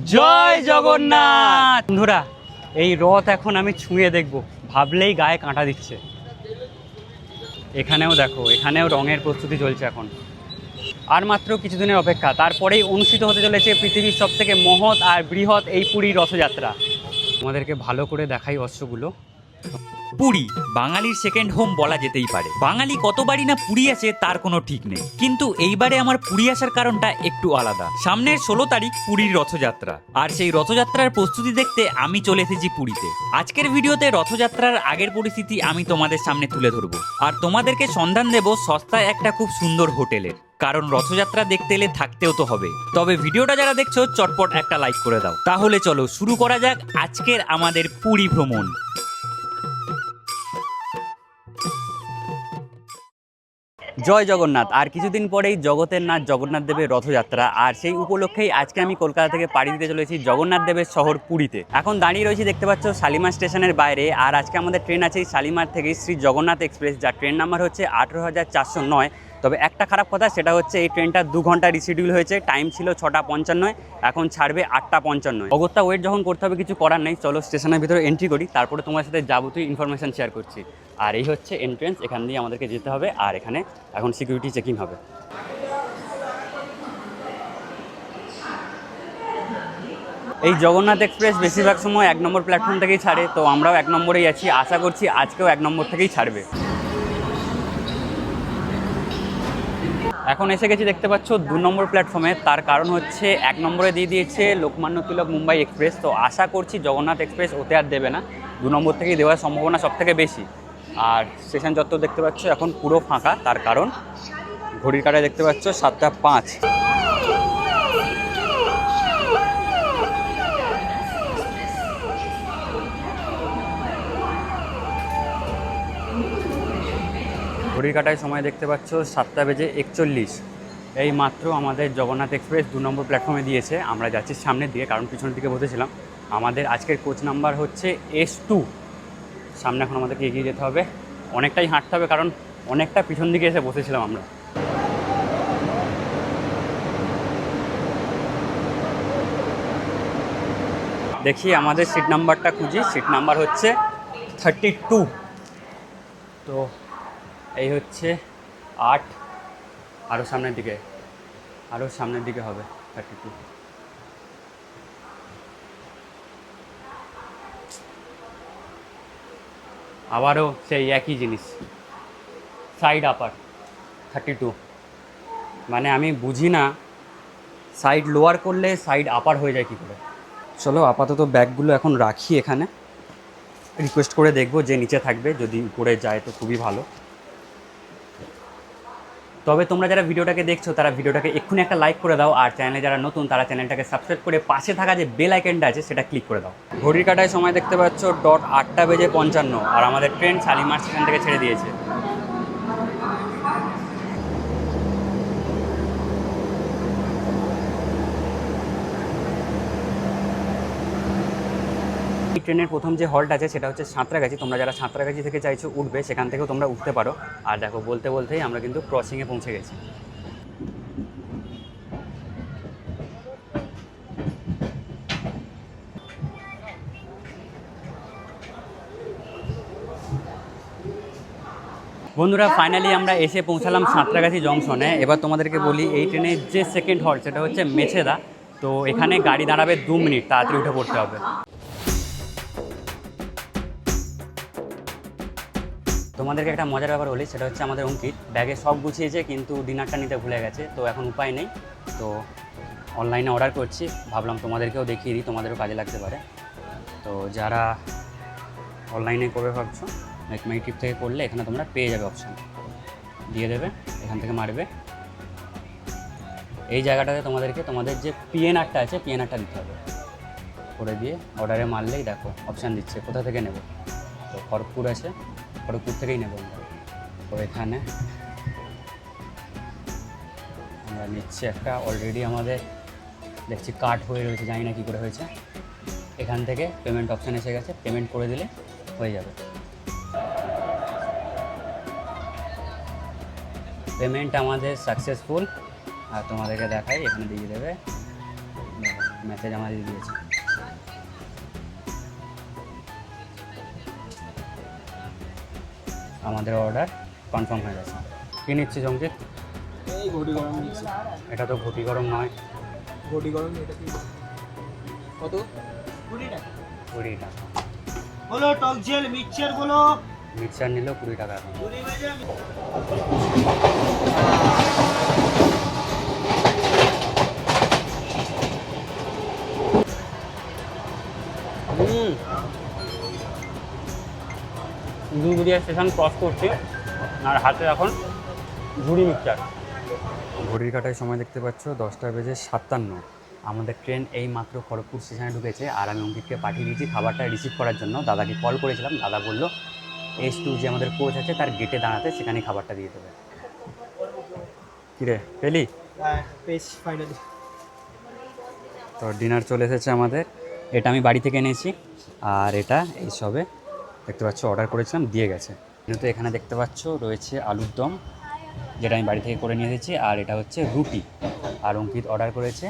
জয় জগন্নাথ। বন্ধুরা, এই রথ এখন আমি ছুঁয়ে দেখব, ভাবলেই গায়ে কাঁটা দিচ্ছে। এখানেও দেখো, এখানেও রঙের প্রস্তুতি চলছে এখন। আর মাত্র কিছুদিনের অপেক্ষা, তারপরেই অনুষ্ঠিত হতে চলেছে পৃথিবীর সবথেকে মহৎ আর বৃহৎ এই পুরী রথযাত্রা। আমাদেরকে ভালো করে দেখাই অশ্বগুলো। পুরী বাঙালির সেকেন্ড হোম বলা যেতেই পারে। বাঙালি কতবারই না পুরী আসে তার কোনো ঠিক নেই, কিন্তু এইবারে আমার পুরী আসার কারণটা একটু আলাদা। সামনের 16 তারিখ পুরীর রথযাত্রা, আর সেই রথযাত্রার প্রস্তুতি দেখতে আমি চলে এসেছি পুরীতে। আজকের ভিডিওতে রথযাত্রার আগের পরিস্থিতি আমি তোমাদের সামনে তুলে ধরবো, আর তোমাদেরকে সন্ধান দেব সস্তায় একটা খুব সুন্দর হোটেলের, কারণ রথযাত্রা দেখতে এলে থাকতেও তো হবে। তবে ভিডিওটা যারা দেখছো চটপট একটা লাইক করে দাও। তাহলে চলো শুরু করা যাক আজকের আমাদের পুরী ভ্রমণ। জয় জগন্নাথ। আর কিছুদিন পরেই জগতের নাথ জগন্নাথ দেবের রথযাত্রা, আর সেই উপলক্ষেই আজকে আমি কলকাতা থেকে পাড়ি দিতে চলেছি জগন্নাথ দেবের শহর পুরীতে। এখন দাঁড়িয়ে রয়েছি, দেখতে পাচ্ছ, শালিমার স্টেশনের বাইরে। আর আজকে আমাদের ট্রেন আছে শালিমার থেকে শ্রী জগন্নাথ এক্সপ্রেস, যার ট্রেন নাম্বার হচ্ছে 18,409। তবে একটা খারাপ কথা, সেটা হচ্ছে এই ট্রেনটা 2 ঘন্টা রিশিডিউল হয়েছে। টাইম ছিল 6:55, এখন ছাড়বে 8:55। অগত্যা ওয়েট যখন করতে হবে, কিছু করার নেই। চলো স্টেশনের ভিতরে এন্ট্রি করি, তারপরে তোমার সাথে যাবতীয় ইনফরমেশন শেয়ার করছি। আর এই হচ্ছে এন্ট্রেন্স, এখান দিয়ে আমাদেরকে যেতে হবে। আর এখানে এখন সিকিউরিটি চেকিং হবে। এই জগন্নাথ এক্সপ্রেস বেশিরভাগ সময় 1 নম্বর প্ল্যাটফর্ম থেকেই ছাড়ে, তো আমরাও 1 নম্বরেই আছি। আশা করছি আজকেও 1 নম্বর থেকেই ছাড়বে। এখন এসে গেছি, দেখতে পাচ্ছ, 2 নম্বর প্ল্যাটফর্মে। তার কারণ হচ্ছে 1 নম্বরে দিয়ে দিয়েছে লোকমান্য তিলক মুম্বাই এক্সপ্রেস, তো আশা করছি জগন্নাথ এক্সপ্রেস ওতে আর দেবে না, 2 নম্বর থেকেই দেওয়ার সম্ভাবনা সব থেকে বেশি। আর স্টেশন চত্বর দেখতে পাচ্ছ এখন পুরো ফাঁকা, তার কারণ ঘড়ির কাঁটায় দেখতে পাচ্ছ 7:05। ঘড়ির কাঁটায় সময় দেখতে পাচ্ছ 7:41। এই মাত্র আমাদের জগন্নাথ এক্সপ্রেস 2 নম্বর প্ল্যাটফর্মে দিয়েছে। আমরা যাচ্ছি সামনের দিকে, কারণ পিছনের দিকে বসেছিলাম। আমাদের আজকের কোচ নাম্বার হচ্ছে S2। সামনে এখন আমাদেরকে এগিয়ে যেতে হবে, অনেকটাই হাঁটতে হবে, কারণ অনেকটা পিছন দিকে এসে বসেছিলাম আমরা। দেখি আমাদের সিট নাম্বারটা খুঁজি, সিট নাম্বার হচ্ছে 32। তো এই হচ্ছে 8, আরও সামনের দিকে হবে 32। আবারও সেই একই জিনিস, সাইড আপার 32। মানে আমি বুঝি না, সাইড লোয়ার করলে সাইড আপার হয়ে যায় কী করে। চলো আপাতত ব্যাগগুলো এখন রাখি এখানে, রিকোয়েস্ট করে দেখবো যে নিচে থাকবে, যদি উপরে যায় তো খুবই ভালো। তবে তোমরা যারা ভিডিওটাকে দেখছো তারা ভিডিওটাকে এক্ষুনি একটা লাইক করে দাও, আর চ্যানেলে যারা নতুন তারা চ্যানেলটাকে সাবস্ক্রাইব করে পাশে থাকা যে বেল আইকনটা আছে সেটা ক্লিক করে দাও। ঘড়ির কাঁটায় সময় দেখতে পাচ্ছ 8:55, আর আমাদের ট্রেন শালিমার স্টেশন থেকে ছেড়ে দিয়েছে। এই ট্রেনের প্রথম যে হল্ট আছে সেটা হচ্ছে সাঁতরাগাছি। তোমরা যারা সাঁতরাগাছি থেকে চাইছো উঠবে, সেখান থেকেও তোমরা উঠতে পারো। আর দেখো, বলতে বলতেই আমরা কিন্তু ক্রসিংয়ে পৌঁছে গেছি। বন্ধুরা, ফাইনালি আমরা এসে পৌঁছালাম সাঁতরাগাছি জংশনে। এবার তোমাদেরকে বলি, এই ট্রেনের যে সেকেন্ড হল্ট সেটা হচ্ছে মেছেদা। তো এখানে গাড়ি দাঁড়াবে 2 মিনিট, তাড়াতাড়ি উঠে পড়তে হবে। তোমাদেরকে একটা মজার ব্যাপার বলি, সেটা হচ্ছে আমাদের অঙ্কিত ব্যাগে সব গুছিয়েছে, কিন্তু ডিনারটা নিতে ভুলে গেছে। তো এখন উপায় নেই, তো অনলাইনে অর্ডার করছি। ভাবলাম তোমাদেরকেও দেখিয়ে দিই, তোমাদেরও কাজে লাগতে পারে। তো যারা অনলাইনে করবে ভাবছো, মেক মাই ট্রিপ থেকে করলে এখানে তোমরা পেয়ে যাবে, অপশান দিয়ে দেবে, এখান থেকে মারবে। এই জায়গাটাতে তোমাদেরকে তোমাদের যে পিএনআরটা আছে, পিএনআরটা দিতে হবে। করে দিয়ে অর্ডারে মারলেই দেখো অপশান দিচ্ছে কোথা থেকে নেব। তো খড়গপুর আছে, খড়গপুর থেকেই নেব আমরা। তো এখানে আমরা নিচ্ছি একটা, অলরেডি আমাদের দেখছি কাট হয়ে রয়েছে, জানি না কী করে হয়েছে। এখান থেকে পেমেন্ট অপশান এসে গেছে, পেমেন্ট করে দিলে হয়ে যাবে। পেমেন্ট আমাদের সাকসেসফুল, আর তোমাদেরকে দেখাই, এখানে দিয়ে দেবে। মেসেজ আমাদের দিয়েছে। আমাদের অর্ডার কনফার্ম হয়ে গেছে। কী নিচ্ছিস অঙ্কিত? এই ঘটি গরম নিচ্ছি। এটা তো ঘটি গরম নয়। ঘটি গরম এটা কি কত? 20 টাকা। 20 টাকা। বলো টক ঝাল মিক্সচার বলো। মিক্সার নিলেও 20 টাকা এখন। দুধুরিয়া স্টেশন ক্রস করছি আর হাতে এখন ঝুড়ি মিক্সচার। ঘড়ির কাটায় সময় দেখতে পাচ্ছ 10:57। আমাদের ট্রেন এই মাত্র খড়গপুর স্টেশনে ঢুকেছে আর আমি অঙ্কিতকে পাঠিয়ে দিয়েছি খাবারটা রিসিভ করার জন্য। দাদাকে কল করেছিলাম, দাদা বললো S2 যে আমাদের কোচ আছে তার গেটে দাঁড়াতে, সেখানেই খাবারটা দিয়ে দেবে। কিরে পেলি? হ্যাঁ পেজ ফাইনালি। তো ডিনার চলে এসেছে আমাদের। এটা আমি বাড়ি থেকে এনেছি আর এটা এই সবে দেখতে পাচ্ছ অর্ডার করেছিলাম, দিয়ে গেছে। কিন্তু এখানে দেখতে পাচ্ছ রয়েছে আলুর দম, যেটা আমি বাড়ি থেকে করে নিয়ে এসেছি, আর এটা হচ্ছে রুটি। আর অঙ্কিত অর্ডার করেছে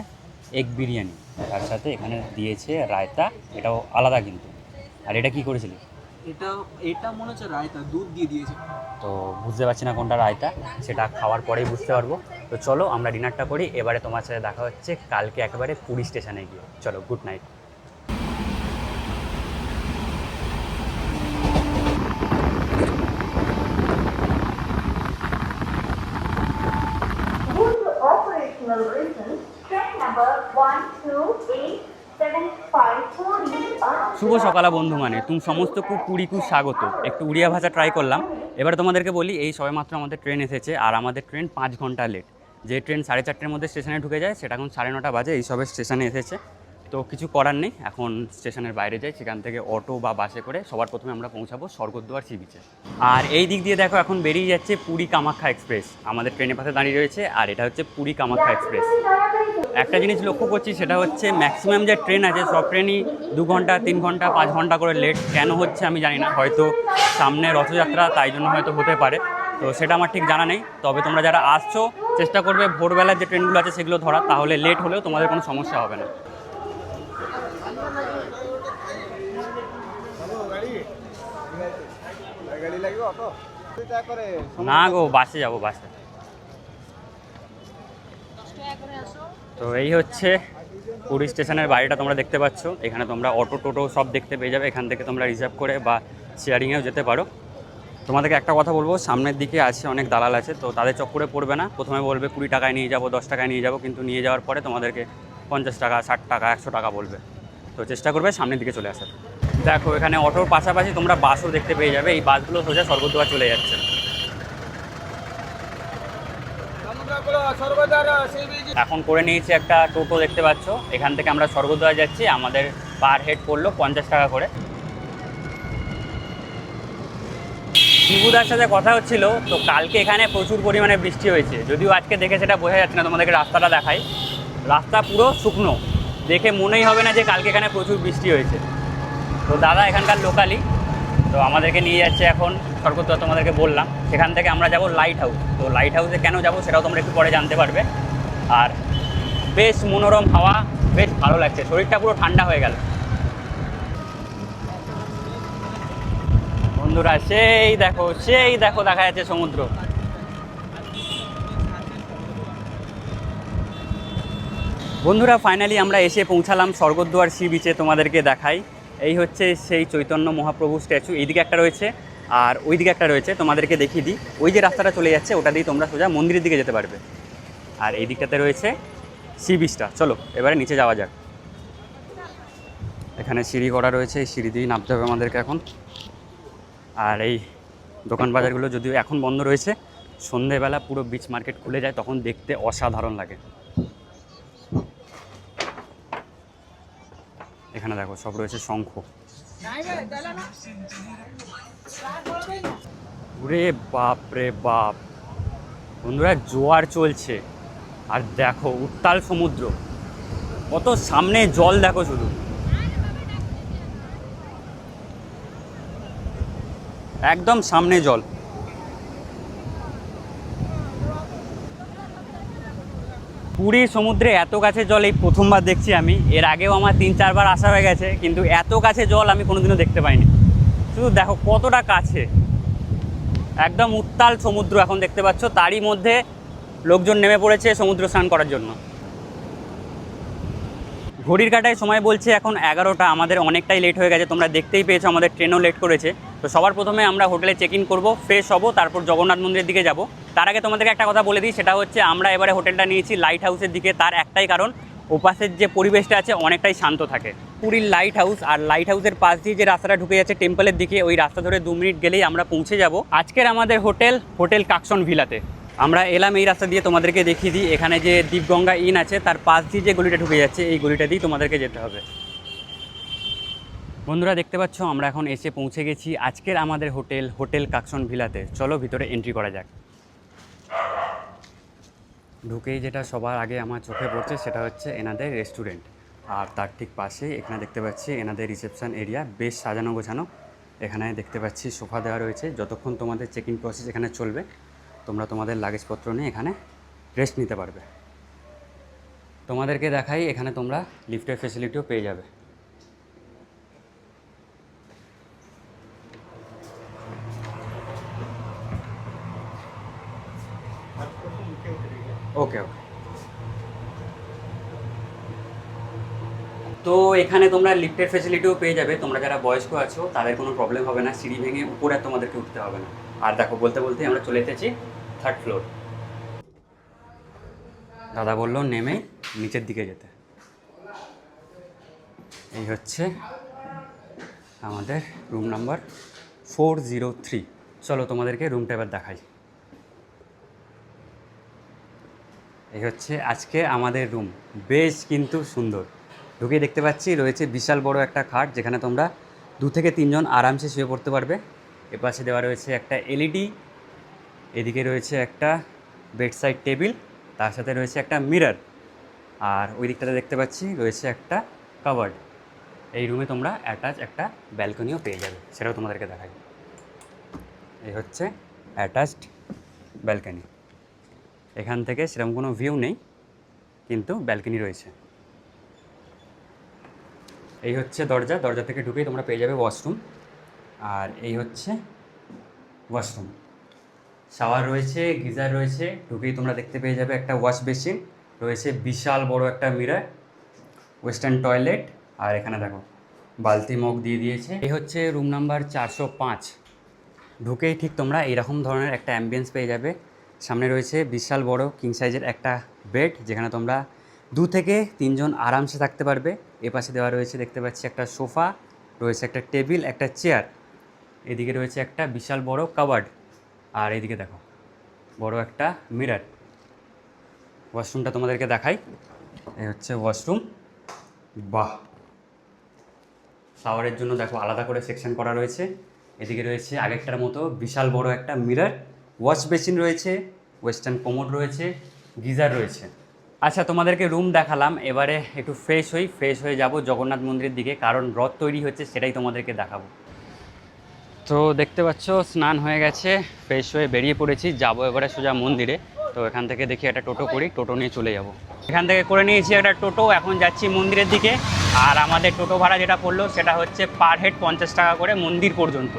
এগ বিরিয়ানি, তার সাথে এখানে দিয়েছে রায়তা, এটাও আলাদা কিন্তু। আর এটা কি করেছিলি? এটা মনে হচ্ছে রায়তা, দুধ দিয়ে দিয়েছে। তো বুঝতে পারছি না কোনটা রায়তা, সেটা খাওয়ার পরেই বুঝতে পারবো। তো চলো আমরা ডিনারটা করি, এবারে তোমার সাথে দেখা হচ্ছে কালকে একেবারে পুরী স্টেশনে গিয়ে। চলো, good night. Due to operational reasons, train number 12875 শুভ সকালা বন্ধু, মানে তুমি সমস্ত পুরী স্বাগত। একটু উড়িয়া ভাষা ট্রাই করলাম। এবার তোমাদেরকে বলি, এই সবেমাত্র আমাদের ট্রেন এসেছে আর আমাদের ট্রেন 5 ঘন্টা লেট। যে ট্রেন 4:30-র মধ্যে স্টেশনে ঢুকে যায় সেটা এখন 9:30 বাজে, এই সবে স্টেশনে এসেছে। তো কিছু করার নেই, এখন স্টেশনের বাইরে যাই, সেখান থেকে অটো বা বাসে করে সবার প্রথমে আমরা পৌঁছাবো স্বর্গদ্বার সি বিচে। আর এই দিক দিয়ে দেখো এখন বেরিয়ে যাচ্ছে পুরী কামাখ্যা এক্সপ্রেস, আমাদের ট্রেনের পাশে দাঁড়িয়ে রয়েছে। আর এটা হচ্ছে পুরী কামাখ্যা এক্সপ্রেস। একটা জিনিস লক্ষ্য করছি, সেটা হচ্ছে ম্যাক্সিমাম যে ট্রেন আছে সব ট্রেনই 2 ঘন্টা 3 ঘন্টা 5 ঘন্টা করে লেট। কেন হচ্ছে আমি জানি না, হয়তো সামনে রথযাত্রা তাই জন্য হয়তো হতে পারে, তো সেটা আমার ঠিক জানা নেই। তবে তোমরা যারা আসছো চেষ্টা করবে ভোরবেলার যে ট্রেনগুলো আছে সেগুলো ধরা, তাহলে লেট হলেও তোমাদের কোনো সমস্যা হবে না। না গো, বাসে যাবো, বাসে। তো এই হচ্ছে পুরী স্টেশনের বাড়িটা, তোমরা দেখতে পাচ্ছ। এখানে তোমরা অটো টোটো সব দেখতে পেয়ে যাবে, এখান থেকে তোমরা রিজার্ভ করে বা শেয়ারিংয়েও যেতে পারো। তোমাদেরকে একটা কথা বলবো, সামনের দিকে আছে অনেক দালাল আছে, তো তাদের চক্করে পড়বে না। প্রথমে বলবে 20 টাকায় নিয়ে যাবো, 10 টাকায় নিয়ে যাবো, কিন্তু নিয়ে যাওয়ার পরে তোমাদেরকে 50 টাকা 60 টাকা 100 টাকা বলবে। তো চেষ্টা করবে সামনের দিকে চলে আসার। দেখো এখানে অটোর পাশাপাশি তোমরা বাসও দেখতে পেয়ে যাবে, এই বাসগুলো সোজা স্বর্গদ্বার চলে যাচ্ছে। এখন করে নিয়েছি একটা টোটো, দেখতে পাচ্ছ। এখান থেকে আমরা স্বর্গদ্বার যাচ্ছি, আমাদের পার হেড পড়লো 50 টাকা করে। শিবুদার সাথে কথা হচ্ছিল, তো কালকে এখানে প্রচুর পরিমাণে বৃষ্টি হয়েছে, যদিও আজকে দেখে সেটা বোঝা যাচ্ছে না। তোমাদেরকে রাস্তাটা দেখাই, রাস্তা পুরো শুকনো, দেখে মনেই হবে না যে কালকে এখানে প্রচুর বৃষ্টি হয়েছে। তো দাদা এখানকার লোকালই, তো আমাদেরকে নিয়ে যাচ্ছে এখন স্বর্গদ্বার, তোমাদেরকে বললাম। সেখান থেকে আমরা যাব লাইট হাউস। তো লাইট হাউসে কেন যাব সেটাও তোমরা একটু পরে জানতে পারবে। আর বেশ মনোরম হাওয়া, বেশ ভালো লাগছে, শরীরটা পুরো ঠান্ডা হয়ে গেল। বন্ধুরা সেই দেখো দেখা যাচ্ছে সমুদ্র। বন্ধুরা ফাইনালি আমরা এসে পৌঁছালাম স্বর্গদ্বার সি বিচে। তোমাদেরকে দেখাই, এই হচ্ছে সেই চৈতন্য মহাপ্রভু স্ট্যাচু, এইদিকে একটা রয়েছে আর ওইদিকে একটা রয়েছে। তোমাদেরকে দেখিয়ে দিই, ওই যে রাস্তাটা চলে যাচ্ছে ওটা দিয়ে তোমরা সোজা মন্দিরের দিকে যেতে পারবে। আর এই দিকটাতে রয়েছে সি বিচটা। চলো এবারে নিচে যাওয়া যাক। এখানে সিঁড়ি করা রয়েছে, এই সিঁড়ি দিয়েই নামতে হবে আমাদেরকে এখন। আর এই দোকান বাজারগুলো যদিও এখন বন্ধ রয়েছে, সন্ধেবেলা পুরো বিচ মার্কেট খুলে যায়, তখন দেখতে অসাধারণ লাগে। এখানে দেখো সব রয়েছে শঙ্খ। ওরে বাপ রে বাপ, বন্ধুরা জোয়ার চলছে আর দেখো উত্তাল সমুদ্র, কত সামনে জল দেখো, শুধু একদম সামনে জল। পুরীর সমুদ্রে এত কাছে জল এই প্রথমবার দেখছি আমি। এর আগেও আমার 3-4 বার আসা হয়ে গেছে, কিন্তু এত কাছে জল আমি কোনোদিনও দেখতে পাইনি। শুধু দেখো কতটা কাছে, একদম উত্তাল সমুদ্র এখন দেখতে পাচ্ছ, তারই মধ্যে লোকজন নেমে পড়েছে সমুদ্র স্নান করার জন্য। ঘড়ির কাঁটায় সময় বলছে এখন 11টা, আমাদের অনেকটাই লেট হয়ে গেছে, তোমরা দেখতেই পেয়েছো আমাদের ট্রেনও লেট করেছে। তো সবার প্রথমে আমরা হোটেলে চেক ইন করবো, ফ্রেশ হবো, তারপর জগন্নাথ মন্দিরের দিকে যাব। তার আগে তোমাদেরকে একটা কথা বলে দিই, সেটা হচ্ছে আমরা এবারে হোটেলটা নিয়েছি লাইট হাউসের দিকে। তার একটাই কারণ, ওপাশের যে পরিবেশটা আছে অনেকটাই শান্ত থাকে। পুরীর লাইট হাউস, আর লাইট হাউসের পাশ দিয়ে যে রাস্তাটা ঢুকে যাচ্ছে টেম্পলের দিকে, ওই রাস্তা ধরে 2 মিনিট গেলেই আমরা পৌঁছে যাব আজকের আমাদের হোটেল কাকশন ভিলাতে। আমরা এলাম এই রাস্তা দিয়ে, তোমাদেরকে দেখিয়ে দিই। এখানে যে দীপগঙ্গা ইন আছে তার পাশ দিয়ে যে গলিটা ঢুকে যাচ্ছে, এই গলিটা দিয়ে তোমাদেরকে যেতে হবে। বন্ধুরা দেখতে পাচ্ছ আমরা এখন এসে পৌঁছে গেছি আজকের আমাদের হোটেল কাকশন ভিলাতে। চলো ভিতরে এন্ট্রি করা যাক। ঢুকেই যেটা সবার আগে আমার চোখে পড়ছে সেটা হচ্ছে এনাদের রেস্টুরেন্ট, আর তার ঠিক পাশে এখানে দেখতে পাচ্ছি এনাদের রিসেপশন এরিয়া, বেশ সাজানো গোছানো। এখানে দেখতে পাচ্ছি সোফা দেওয়া রয়েছে। যতক্ষণ তোমাদের চেক ইন প্রসেস এখানে চলবে, তোমরা তোমাদের লাগেজপত্র নিয়ে এখানে রেস্ট নিতে পারবে। তোমাদেরকে দেখাই, এখানে তোমরা লিফটের ফেসিলিটিও পেয়ে যাবে। ওকে। তো এখানে তোমরা লিফটের ফেসিলিটিও পেয়ে যাবে। তোমরা যারা বয়স্ক আছো তাদের কোনো প্রবলেম হবে না, সিঁড়ি ভেঙে উপরে তোমাদেরকে উঠতে হবে না। আর দেখো বলতে বলতে আমরা চলে এসেছি 3rd ফ্লোর। দাদা বললো নেমে নিচের দিকে যেতে। এই হচ্ছে আমাদের রুম নাম্বার 403। চলো তোমাদেরকে রুমটা এবার দেখাই। এই হচ্ছে আজকে আমাদের রুম, বেশ কিন্তু সুন্দর। ঢুকে দেখতে পাচ্ছি রয়েছে বিশাল বড় একটা খাট, যেখানে তোমরা 2 থেকে 3 জন আরামসে শুয়ে পড়তে পারবে। এপাশে দেওয়া রয়েছে একটা এলইডি, এদিকে রয়েছে একটা বেডসাইড টেবিল, তার সাথে রয়েছে একটা মিরর, আর ওই দিকটাতে দেখতে পাচ্ছি রয়েছে একটা কাভার্ড। এই রুমে তোমরা অ্যাটাচ একটা ব্যালকনিও পেয়ে যাবে, সেটাও তোমাদেরকে দেখাই। এই হচ্ছে অ্যাটাচড ব্যালকনি। এখান থেকে সেরকম কোনো ভিউ নেই, কিন্তু ব্যালকনি রয়েছে। এই হচ্ছে দরজা থেকে ঢুকেই তোমরা পেয়ে যাবে ওয়াশরুম, আর এই হচ্ছে ওয়াশরুম। শাওয়ার রয়েছে, গিজার রয়েছে। ঢুকেই তোমরা দেখতে পেয়ে যাবে একটা ওয়াশ বেসিন রয়েছে, বিশাল বড় একটা মিরর, ওয়েস্টার্ন টয়লেট, আর এখানে দেখো বালতি মগ দিয়ে দিয়েছে। এই হচ্ছে রুম নাম্বার 405। ঢুকেই ঠিক তোমরা এইরকম ধরনের একটা অ্যাম্বিয়েন্স পেয়ে যাবে। সামনে রয়েছে বিশাল বড় কিং সাইজের একটা বেড, যেখানে তোমরা 2 থেকে 3 জন আরামসে থাকতে পারবে। এপাশে দেওয়া রয়েছে দেখতে পাচ্ছি একটা সোফা, রয়েছে একটা টেবিল, একটা চেয়ার। এদিকে রয়েছে একটা বিশাল বড় কাভার্ড, আর এইদিকে দেখো বড় একটা মিরর। ওয়াশরুমটা তোমাদেরকে দেখাই। এই হচ্ছে ওয়াশরুম। বাহ! শাওয়ারের জন্য দেখো আলাদা করে সেকশন করা রয়েছে। এদিকে রয়েছে আগেরটার মতো বিশাল বড় একটা মিরর, ওয়াশ বেসিন রয়েছে, ওয়েস্টার্ন কোমোড রয়েছে, গিজার রয়েছে। আচ্ছা, তোমাদেরকে রুম দেখালাম, এবারে একটু ফ্রেশ হয়ে যাব জগন্নাথ মন্দিরের দিকে, কারণ রথ তৈরি হচ্ছে, সেটাই তোমাদেরকে দেখাবো। তো দেখতে পাচ্ছ স্নান হয়ে গেছে, ফ্রেশ হয়ে বেরিয়ে পড়েছি, যাবো এবারে সোজা মন্দিরে। তো এখান থেকে দেখি একটা টোটো করি, টোটো নিয়ে চলে যাব। এখান থেকে করে নিয়েছি একটা টোটো, এখন যাচ্ছি মন্দিরের দিকে। আর আমাদের টোটো ভাড়া যেটা পড়লো সেটা হচ্ছে পার হেড 50 টাকা করে মন্দির পর্যন্ত।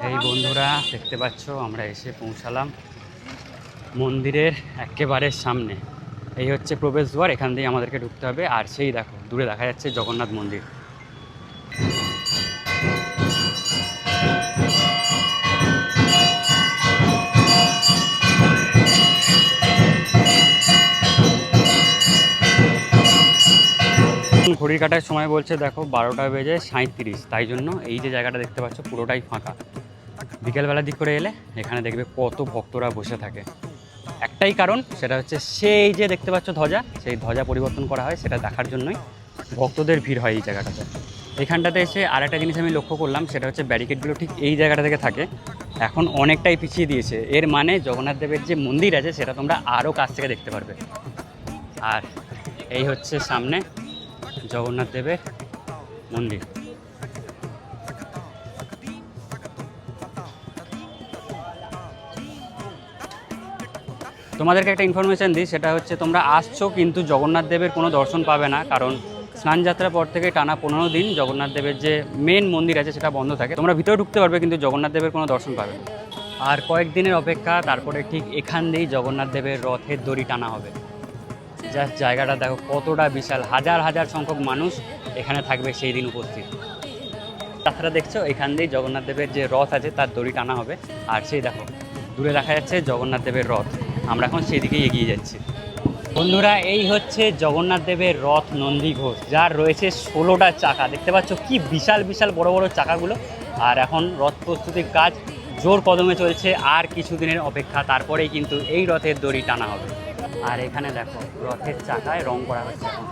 এই বন্ধুরা দেখতে পাচ্ছ আমরা এসে পৌঁছালাম মন্দিরের একেবারে সামনে। এই হচ্ছে প্রবেশদ্বার, এখান দিয়ে আমাদেরকে ঢুকতে হবে। আর সেই দেখো দূরে দেখা যাচ্ছে জগন্নাথ মন্দির। ঘড়ির কাটার সময় বলছে দেখো 12টা বেজে 37, তাই জন্য এই যে জায়গাটা দেখতে পাচ্ছ পুরোটাই ফাঁকা। বিকেলবেলার দিক করে এলে এখানে দেখবে কত ভক্তরা বসে থাকে। একটাই কারণ, সেটা হচ্ছে সেই যে দেখতে পাচ্ছ ধ্বজা, সেই ধ্বজা পরিবর্তন করা হয়, সেটা দেখার জন্যই ভক্তদের ভিড় হয় এই জায়গাটাতে। এখানটাতে এসে আর একটা জিনিস আমি লক্ষ্য করলাম, সেটা হচ্ছে ব্যারিকেডগুলো ঠিক এই জায়গাটা থেকে থাকে, এখন অনেকটাই পিছিয়ে দিয়েছে। এর মানে জগন্নাথ দেবের যে মন্দির আছে সেটা তোমরা আরও কাছ থেকে দেখতে পারবে। আর এই হচ্ছে সামনে জগন্নাথ দেবের মন্দির। তোমাদেরকে একটা ইনফরমেশান দিই, সেটা হচ্ছে তোমরা আসছো কিন্তু জগন্নাথ দেবের কোনো দর্শন পাবে না, কারণ স্নান যাত্রার পর থেকে টানা 15 দিন জগন্নাথ দেবের যে মেন মন্দির আছে সেটা বন্ধ থাকে। তোমরা ভিতরে ঢুকতে পারবে কিন্তু জগন্নাথ দেবের কোনো দর্শন পাবে না। আর কয়েকদিনের অপেক্ষা, তারপরে ঠিক এখান দিয়েই জগন্নাথ দেবের রথের দড়ি টানা হবে। জাস্ট জায়গাটা দেখো কতটা বিশাল, হাজার হাজার সংখ্যক মানুষ এখানে থাকবে সেই দিন উপস্থিত। তাছাড়া দেখছো এখান দিয়েই জগন্নাথ দেবের যে রথ আছে তার দড়ি টানা হবে। আর সেই দেখো দূরে দেখা যাচ্ছে জগন্নাথ দেবের রথ, আমরা এখন সেই দিকেই এগিয়ে যাচ্ছি। বন্ধুরা, এই হচ্ছে জগন্নাথ দেবের রথ নন্দী ঘোষ, যার রয়েছে 16টা চাকা। দেখতে পাচ্ছ কি বিশাল বিশাল বড় বড় চাকাগুলো। আর এখন রথ প্রস্তুতির কাজ জোর কদমে চলছে, আর কিছুদিনের অপেক্ষা, তারপরেই কিন্তু এই রথের দড়ি টানা হবে। আর এখানে দেখো রথের চাকায় রং করা হচ্ছে এখন।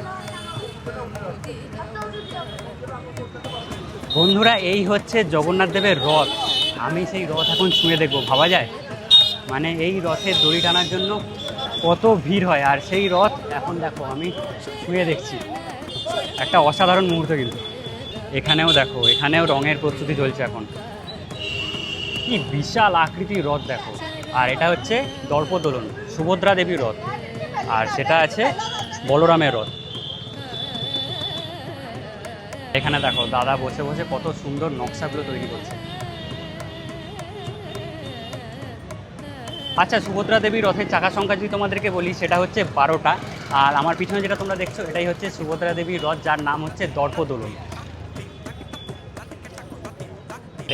বন্ধুরা, এই হচ্ছে জগন্নাথ দেবের রথ। আমি সেই রথ এখন ছুঁয়ে দেখবো, ভাবা যায়? মানে এই রথের দড়ি টানার জন্য কত ভিড় হয়, আর সেই রথ এখন দেখো আমি ছুঁয়ে দেখছি। একটা অসাধারণ মুহূর্ত কিন্তু। এখানেও দেখো, এখানেও রঙের প্রস্তুতি চলছে এখন। কি বিশাল আকৃতির রথ দেখো। আর এটা হচ্ছে দর্পদোলন, সুভদ্রা দেবীর রথ, আর সেটা আছে বলরামের রথ। এখানে দেখো দাদা বসে বসে কত সুন্দর নকশাগুলো তৈরি করছে। আচ্ছা, সুভদ্রা দেবীর রথের চাকার সংখ্যা যদি তোমাদেরকে বলি, সেটা হচ্ছে 12টা। আর আমার পিছনে যেটা তোমরা দেখছো এটাই হচ্ছে সুভদ্রা দেবীর রথ, যার নাম হচ্ছে দর্পদোলন।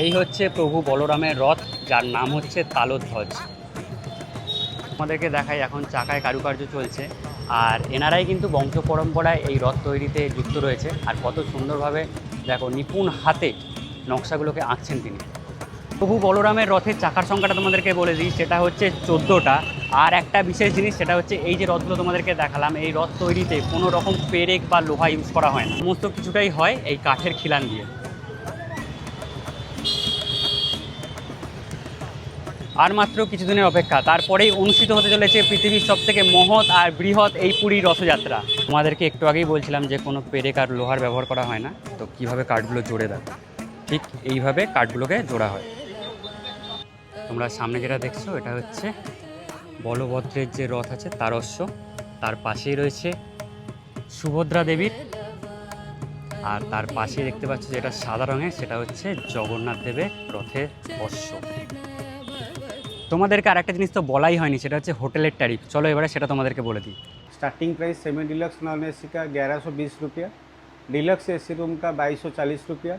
এই হচ্ছে প্রভু বলরামের রথ, যার নাম হচ্ছে তালধ্বজ। আমাদেরকে দেখাই এখন চাকায় কারুকার্য চলছে, আর এনারাই কিন্তু বংশ পরম্পরায় এই রথ তৈরিতে যুক্ত রয়েছে। আর কত সুন্দরভাবে দেখো নিপুণ হাতে নকশাগুলোকে আঁকছেন তিনি। প্রভু বলরামের রথের চাকার সংখ্যাটা তোমাদেরকে বলে দিই, সেটা হচ্ছে 14টা। আর একটা বিশেষ জিনিস, সেটা হচ্ছে এই যে রথগুলো তোমাদেরকে দেখালাম, এই রথ তৈরিতে কোনো রকম পেরেক বা লোহা ইউজ করা হয় না, সমস্ত কিছুটাই হয় এই কাঠের খিলান দিয়ে। আর মাত্র কিছুদিনের অপেক্ষা, তারপরেই অনুষ্ঠিত হতে চলেছে পৃথিবীর সবথেকে মহৎ আর বৃহৎ এই পুরীর রথযাত্রা। তোমাদেরকে একটু আগেই বলছিলাম যে কোনো পেরেক আর লোহার ব্যবহার করা হয় না। তো কীভাবে কাঠগুলো জোড়ে দেয়, ঠিক এইভাবে কাঠগুলোকে জোড়া হয়। তোমরা সামনে যেটা দেখছো এটা হচ্ছে বলভদ্রের যে রথ আছে তার অশ্ব, তার পাশেই রয়েছে সুভদ্রা দেবীর, আর তার পাশে দেখতে পাচ্ছ যেটা সাদা রঙের, সেটা হচ্ছে জগন্নাথ দেবের রথের অশ্ব। তোমাদেরকে আর একটা জিনিস তো বলাই হয়নি, সেটা হচ্ছে হোটেলের ট্যারিফ। চলো এবারে সেটা তোমাদেরকে বলে দিই। Starting price semi deluxe non AC का 1120 रुपया, डिलक्स एसी रूम का 2240 रुपया,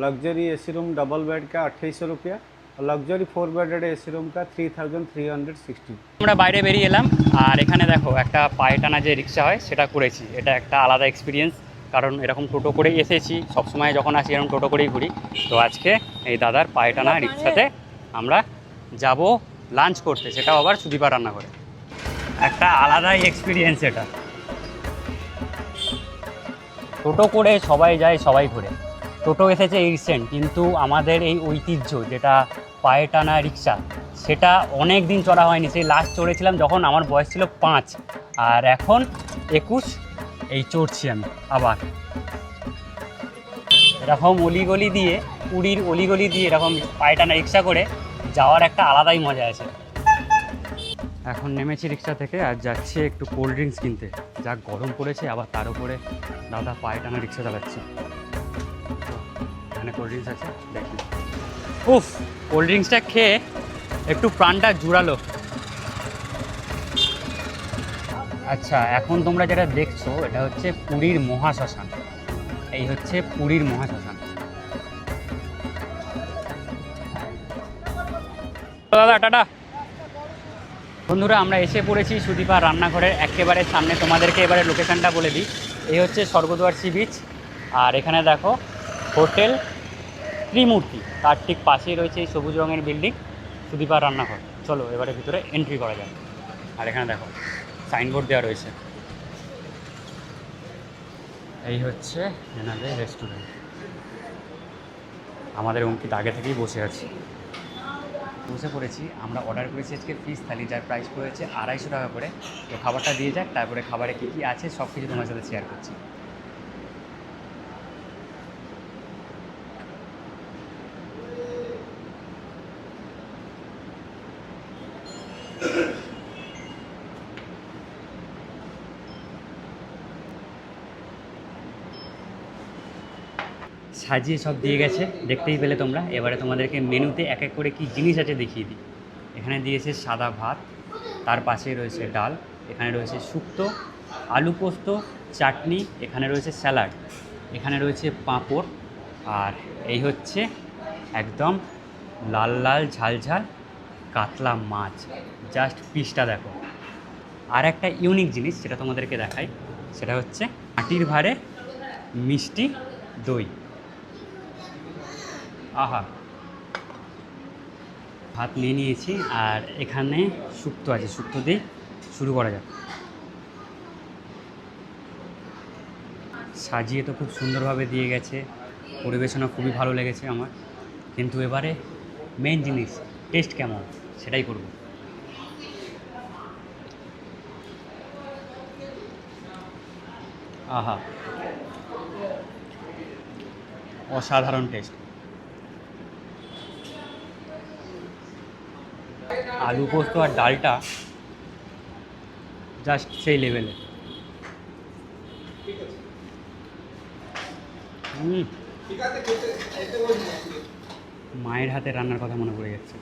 luxury AC room double bed का 2800 रुपया और लग्जरी 4 बेडेड एसी रूम का 3360। আমরা বাইরে বেরিয়ে এলাম, আর এখানে দেখো একটা পায়ে টানা যে রিক্সা হয় সেটা করেছি। এটা একটা আলাদা এক্সপিরিয়েন্স, কারণ এরকম টোটো করেই এসেছি, সবসময় যখন আসি এরকম টোটো করেই ঘুরি। তো আজকে এই দাদার পায়ে টানা রিক্সাতে আমরা যাব লাঞ্চ করতে, সেটাও আবার সুদীপা রান্না করে। একটা আলাদাই এক্সপিরিয়েন্স এটা। টোটো করে সবাই যায়, সবাই ঘুরে। টোটো এসেছে এই রিসেন্ট, কিন্তু আমাদের এই ঐতিহ্য যেটা পায়ে টানা রিক্সা, সেটা অনেক দিন চড়া হয়নি। সেই লাস্ট চড়েছিলাম যখন আমার বয়স ছিল 5, আর এখন 21, এই চড়ছি আমি আবার। এরকম অলিগলি দিয়ে, পুরীর অলিগলি দিয়ে এরকম পায়ে টানা রিক্সা করে যাওয়ার একটা আলাদাই মজা আছে। এখন নেমেছি রিক্সা থেকে আর যাচ্ছি একটু কোল্ড ড্রিঙ্কস কিনতে। যা গরম পড়েছে, আবার তার উপরে দাদা পায়ে টানা রিক্সা চালাচ্ছে। এখানে কোল্ড ড্রিঙ্কস আছে, দেখি। উফ, কোল্ড ড্রিঙ্কসটা খেয়ে একটু প্রাণটা জুড়ালো। আচ্ছা, এখন তোমরা যেটা দেখছো এটা হচ্ছে পুরীর মহাশ্মশান। এই হচ্ছে পুরীর মহাশ্মশান। দাদা টাটা। বন্ধুরা, আমরা এসে পড়েছি সুদীপা রান্নাঘরের একেবারে সামনে। তোমাদেরকে এবারে লোকেশানটা বলে দিই। এই হচ্ছে স্বর্গদ্বার সি বিচ, আর এখানে দেখো হোটেল ত্রিমূর্তি, তার ঠিক পাশেই রয়েছে এই সবুজ রঙের বিল্ডিং সুদীপা রান্নাঘর। চলো এবারে ভিতরে এন্ট্রি করা যাক। আর এখানে দেখো সাইনবোর্ড দেওয়া রয়েছে। এই হচ্ছে এনাদের রেস্টুরেন্ট। আমাদের অঙ্কিত আগে থেকেই বসে আছি, বসে পড়েছি। আমরা অর্ডার করেছি আজকে ফিশ থালি, যার প্রাইস পড়েছে 250 টাকা করে। তো খাবারটা দিয়ে যাক, তারপরে খাবারে কী কী আছে সব কিছু তোমার সাথে শেয়ার করছি। সাজিয়ে সব দিয়ে গেছে, দেখতেই পেলে তোমরা। এবারে তোমাদেরকে মেনুতে এক এক করে কি জিনিস আছে দেখিয়ে দিই। এখানে দিয়েছে সাদা ভাত, তার পাশে রয়েছে ডাল, এখানে রয়েছে শুক্তো, আলু পোস্ত, চাটনি, এখানে রয়েছে স্যালাড, এখানে রয়েছে পাঁপড়, আর এই হচ্ছে একদম লাল লাল ঝাল ঝাল কাতলা মাছ। জাস্ট পিসটা দেখো। আর একটা ইউনিক জিনিস সেটা তোমাদেরকে দেখাই, সেটা হচ্ছে মাটির ভাঁড়ে মিষ্টি দই। আহা, ভাত নিয়ে নিয়েছি আর এখানে শুক্তো আছে, শুক্তো দিয়ে শুরু করা যাক। সাজিয়ে তো খুব সুন্দরভাবে দিয়ে গেছে, পরিবেশনা খুবই ভালো লেগেছে আমার। কিন্তু এবারে মেন জিনিস, টেস্ট কেমন সেটাই করব। আহা, অসাধারণ টেস্ট। আলু পোস্ত আর ডালটা জাস্ট সেই লেভেলে। মায়ের হাতে রান্নার কথা মনে পড়ে যাচ্ছে।